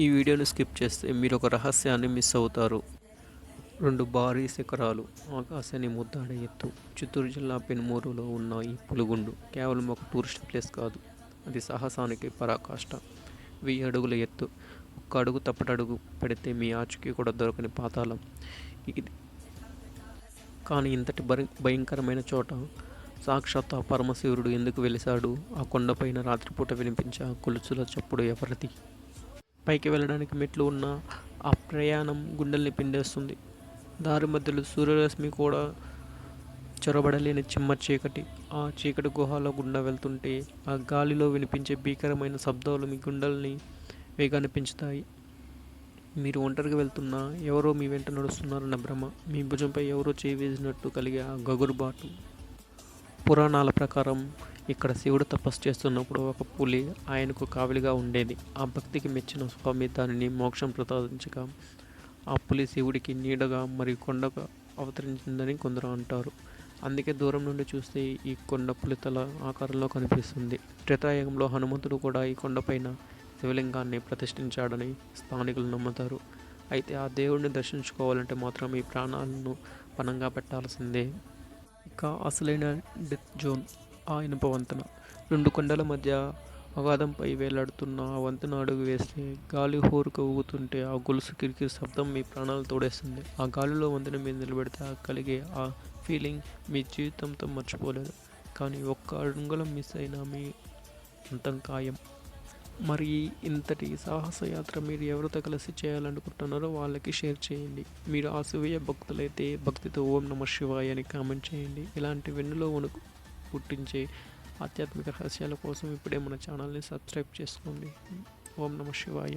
ఈ వీడియోని స్కిప్ చేస్తే మీరు ఒక రహస్యాన్ని మిస్ అవుతారు. 2 భారీ శిఖరాలు, ఆకాశాన్ని ముద్దాడే ఎత్తు. చిత్తూరు జిల్లా పెనుమూరులో ఉన్న ఈ పులిగుండు కేవలం ఒక టూరిస్ట్ ప్లేస్ కాదు, అది సాహసానికి పరాకాష్ట. 1000 అడుగుల ఎత్తు, ఒక్క అడుగు తప్పటడుగు పెడితే మీ ఆచూకీ కూడా దొరకని పాతాళం ఇది. కానీ ఇంతటి భయంకరమైన చోట సాక్షాత్ ఆ పరమశివుడు ఎందుకు వెలిశాడు? ఆ కొండపైన రాత్రిపూట వినిపించే ఆ కొలుచుల చప్పుడు ఎవరిది? పైకి వెళ్ళడానికి మెట్లు ఉన్న ఆ ప్రయాణం గుండెల్ని పిండేస్తుంది. దారి మధ్యలో సూర్యరశ్మి కూడా చొరబడలేని చిమ్మ చీకటి. ఆ చీకటి గుహలో గుండా వెళ్తుంటే ఆ గాలిలో వినిపించే భీకరమైన శబ్దాలు మీ గుండెల్ని వేగాన్ని పెంచుతాయి. మీరు ఒంటరిగా వెళ్తున్నా ఎవరో మీ వెంట నడుస్తున్నారన్న భ్రమ, మీ భుజంపై ఎవరో చేయి వేసినట్టు కలిగే ఆ గగురుబాటు. పురాణాల ప్రకారం ఇక్కడ శివుడు తపస్సు చేస్తున్నప్పుడు ఒక పులి ఆయనకు కావలిగా ఉండేది. ఆ భక్తికి మెచ్చిన స్వామి దానిని మోక్షం ప్రసాదించగా ఆ పులి శివుడికి నీడగా మరియు కొండగా అవతరించిందని కొందరు అంటారు. అందుకే దూరం నుండి చూస్తే ఈ కొండ పులితల ఆకారంలో కనిపిస్తుంది. త్రేతాయుగంలో హనుమంతుడు కూడా ఈ కొండపైన శివలింగాన్ని ప్రతిష్ఠించాడని స్థానికులు నమ్ముతారు. అయితే ఆ దేవుడిని దర్శించుకోవాలంటే మాత్రం ఈ ప్రాణాలను పణంగా పెట్టాల్సిందే. ఇక అసలైన డెత్ జోన్, ఆ ఇనుప వంతెన. 2 కొండల మధ్య అగాధంపై వేలాడుతున్న ఆ వంతెన అడుగు వేస్తే గాలి హోరుక ఊగుతుంటే ఆ గొలుసు కిరికిరి శబ్దం మీ ప్రాణాలు తోడేస్తుంది. ఆ గాలిలో వంతెన మీద నిలబెడితే కలిగే ఆ ఫీలింగ్ మీ జీవితంతో మర్చిపోలేదు. కానీ ఒక్క అంగుళం మిస్ అయినా మీ అంతం ఖాయం. మరి ఇంతటి సాహసయాత్ర మీరు ఎవరితో కలిసి చేయాలనుకుంటున్నారో వాళ్ళకి షేర్ చేయండి. మీరు ఆ శివయ్య భక్తులైతే భక్తితో ఓం నమ శివాయ అని కామెంట్ చేయండి. ఇలాంటి వెన్నులో వణుకు పుట్టించే ఆధ్యాత్మిక రహస్యాల కోసం ఇప్పుడే మన ఛానల్ని సబ్స్క్రైబ్ చేసుకోండి. ఓం నమ శివాయ.